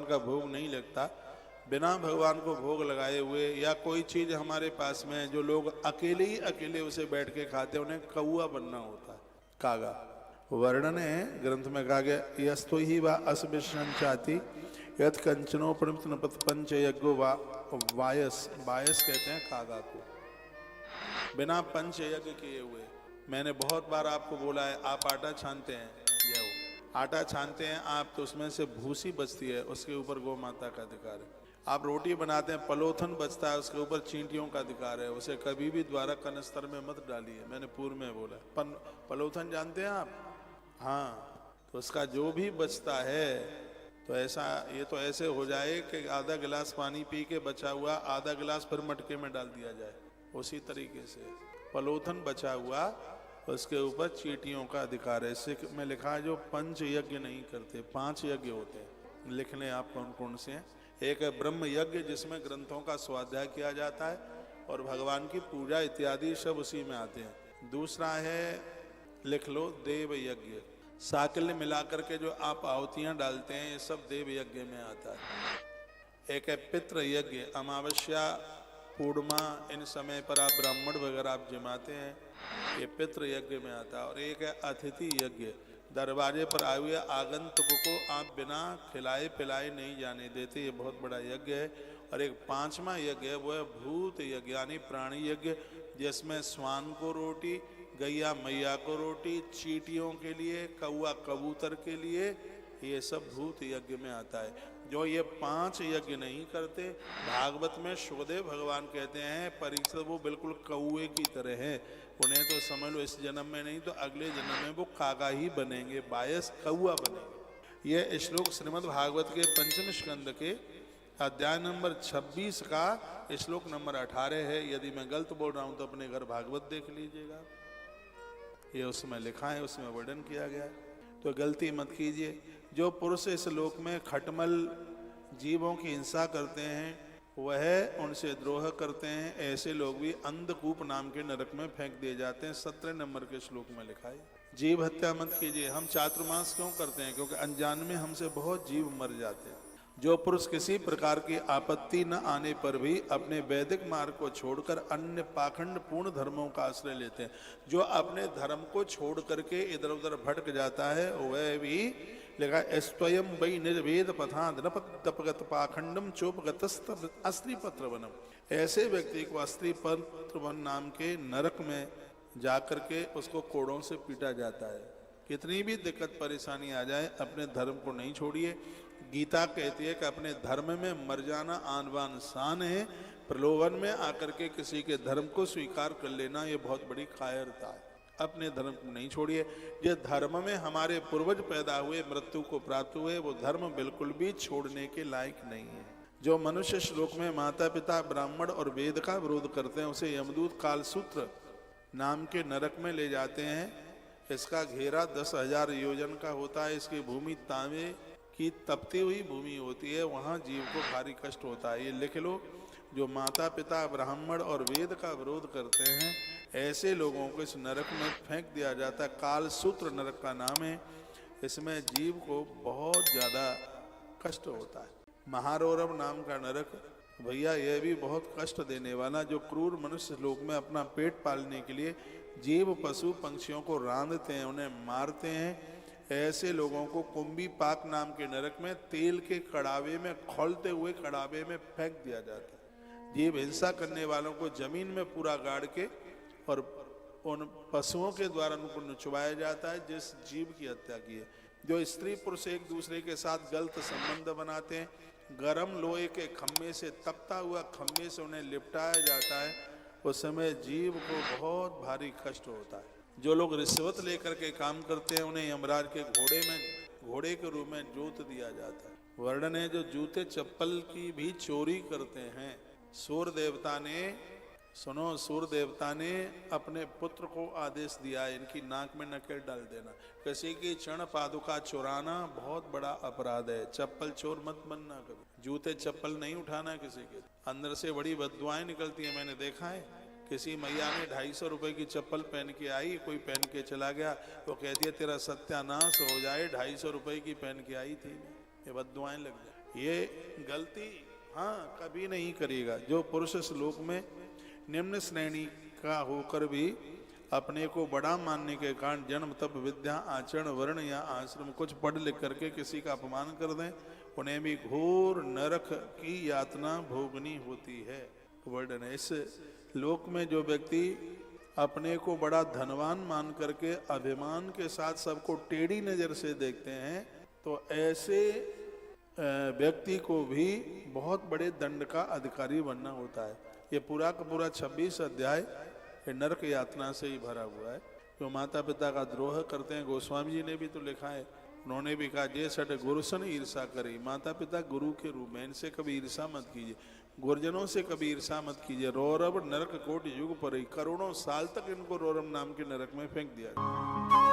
का भोग नहीं लगता। बिना भगवान को भोग लगाए हुए या कोई चीज हमारे पास में है जो लोग अकेले ही अकेले उसे बैठ के खाते हैं, उन्हें कौआ बनना होता है, कागा। वर्णन है ग्रंथ में कहा गया, यस्तो ही वा असविष्णं चाति यत कंचनोपनित नपत पंच यज्ञो वायस, वायस कहते हैं कागा को, बिना पंच यज्ञ किए हुए। मैंने बहुत बार आपको बोला है, आप आटा छानते हैं, आटा छानते हैं आप, तो उसमें से भूसी बचती है, उसके ऊपर गौ माता का अधिकार है। आप रोटी बनाते हैं, पलोथन बचता है, उसके ऊपर चींटियों का अधिकार है, उसे कभी भी द्वारा कनस्तर में मत डालिए। मैंने पूर्व में बोला, पलोथन जानते हैं आप? हाँ, तो उसका जो भी बचता है, तो ऐसा, ये तो ऐसे हो जाए कि आधा गिलास पानी पी के बचा हुआ आधा गिलास फिर मटके में डाल दिया जाए, उसी तरीके से पलोथन बचा हुआ उसके ऊपर चींटियों का अधिकार है। इससे में लिखा है जो पंच यज्ञ नहीं करते, 5 यज्ञ होते हैं, लिख लें आप कौन कौन से हैं। एक है ब्रह्म यज्ञ, जिसमें ग्रंथों का स्वाध्याय किया जाता है और भगवान की पूजा इत्यादि सब उसी में आते हैं। दूसरा है, लिख लो, देव यज्ञ, साकल्य मिलाकर के जो आप आहुतियां डालते हैं, ये सब देव यज्ञ में आता है। एक है पितृ यज्ञ, अमावस्या पूर्णिमा इन समय पर आप ब्राह्मण वगैरह आप जमाते हैं, ये पितृ यज्ञ में आता है। और एक है अतिथि यज्ञ, दरवाजे पर आए हुए आगंतुक को आप बिना खिलाए पिलाए नहीं जाने देते, ये बहुत बड़ा यज्ञ है। और एक 5वां यज्ञ है, वो है भूत यज्ञ, यानी प्राणी यज्ञ, जिसमें स्वान को रोटी, गैया मैया को रोटी, चींटियों के लिए, कौआ कबूतर के लिए, ये सब भूत यज्ञ में आता है। जो ये 5 यज्ञ नहीं करते, भागवत में सुखदेव भगवान कहते हैं परीक्षित वो बिल्कुल कौए की तरह है, उन्हें तो समझ लो इस जन्म में नहीं तो अगले जन्म में वो कागा ही बनेंगे, बायस कौआ बनेंगे। यह श्लोक श्रीमद् भागवत के 5वें स्कंद के अध्याय नंबर 26 का श्लोक नंबर 18 है। यदि मैं गलत बोल रहा हूं तो अपने घर भागवत देख लीजिएगा, ये उसमें लिखा है, उसमें वर्णन किया गया है, तो गलती मत कीजिए। जो पुरुष इस लोक में खटमल जीवों की हिंसा करते हैं, वह उनसे द्रोह करते हैं, ऐसे लोग भी अंधकूप नाम के नरक में फेंक दिए जाते हैं। 17 नंबर के श्लोक में लिखा है। जीव हत्या मत कीजिए। हम चातुर्मास क्यों करते हैं? क्योंकि अनजान में हमसे बहुत जीव मर जाते हैं। जो पुरुष किसी प्रकार की आपत्ति न आने पर भी अपने वैदिक मार्ग को छोड़कर अन्य पाखंड पूर्ण धर्मों का आश्रय लेते हैं, जो अपने धर्म को छोड़ करके इधर उधर भटक जाता है, वह भी लिखा स्वयं वै निर्वेद पथादपगत पाखंडम चोपगत अस्त्री पत्र वनम। ऐसे व्यक्ति को अस्त्री पत्र वन नाम के नरक में जाकर के उसको कोड़ों से पीटा जाता है। कितनी भी दिक्कत परेशानी आ जाए, अपने धर्म को नहीं छोड़िए। गीता कहती है कि अपने धर्म में मर जाना आन बान शान है, प्रलोभन में आकर के किसी के धर्म को स्वीकार कर लेना ये बहुत बड़ी कायरता है। अपने धर्म को नहीं छोड़िए। जिस धर्म में हमारे पूर्वज पैदा हुए, मृत्यु को प्राप्त हुए, वो धर्म बिल्कुल भी छोड़ने के लायक नहीं है। जो मनुष्य श्लोक में माता पिता ब्राह्मण और वेद का विरोध करते हैं, उसे यमदूत कालसूत्र नाम के नरक में ले जाते हैं। इसका घेरा 10,000 योजन का होता है। इसकी भूमि तांबे की तपती हुई भूमि होती है, वहाँ जीव को भारी कष्ट होता है। ये लिख लो, जो माता पिता ब्राह्मण और वेद का विरोध करते हैं, ऐसे लोगों को इस नरक में फेंक दिया जाता है। कालसूत्र नरक का नाम है। इसमें जीव को बहुत ज़्यादा कष्ट होता है। महारौरव नाम का नरक, भैया यह भी बहुत कष्ट देने वाला, जो क्रूर मनुष्य लोक में अपना पेट पालने के लिए जीव पशु पंक्षियों को रांधते हैं, उन्हें मारते हैं, ऐसे लोगों को कुंभी पाक नाम के नरक में तेल के कड़ावे में, खौलते हुए कड़ावे में फेंक दिया जाता है। जीव हिंसा करने वालों को जमीन में पूरा गाड़ के और उन पशुओं के द्वारा उनको नुचवाया जाता है जिस जीव की हत्या की है। जो स्त्री पुरुष एक दूसरे के साथ गलत संबंध बनाते हैं, गर्म लोहे के खम्भे से, तपता हुआ खम्भे से उन्हें लिपटाया जाता है, उस समय जीव को बहुत भारी कष्ट होता है। जो लोग रिश्वत लेकर के काम करते हैं, उन्हें यमराज के घोड़े के रूप में जोत दिया जाता है। वर्णन है जो जूते चप्पल की भी चोरी करते हैं। सूर्य देवता ने, सुनो, सूर्य देवता ने अपने पुत्र को आदेश दिया है, इनकी नाक में नकेल डाल देना। किसी की चरण पादुका चुराना बहुत बड़ा अपराध है। चप्पल चोर मत बनना कभी। जूते चप्पल नहीं उठाना किसी के। अंदर से बड़ी बददुआएं निकलती हैं, मैंने देखा है। किसी मैया ने 250 रुपए की चप्पल पहन के आई, कोई पहन के चला गया, वो कहती है तेरा सत्यानाश हो जाए, 250 रुपए की पहन के आई थी। ये बद्दुआएं लग जाए। ये गलती हाँ कभी नहीं करेगा जो पुरुष श्लोक में निम्न श्रेणी का होकर भी अपने को बड़ा मानने के कारण जन्म तप विद्या आचरण वर्ण या आश्रम कुछ पढ़ लिख करके किसी का अपमान कर दें, उन्हें भी घोर नरक की यातना भोगनी होती है। वर्णन है इस लोक में जो व्यक्ति अपने को बड़ा धनवान मान करके अभिमान के साथ सबको टेढ़ी नजर से देखते हैं, तो ऐसे व्यक्ति को भी बहुत बड़े दंड का अधिकारी बनना होता है। ये पूरा का पूरा 26 अध्याय ये नरक यातना से ही भरा हुआ है। जो माता पिता का द्रोह करते हैं, गोस्वामी जी ने भी तो लिखा है, उन्होंने भी कहा जे सट गुरुसन ईर्षा करे। माता पिता गुरु के रूप में, इनसे कभी ईर्षा मत कीजिए, गुरुजनों से कभी ईर्षा मत कीजिए। रौरव नरक कोट युग पर ही करोड़ों साल तक इनको रौरव नाम के नरक में फेंक दिया।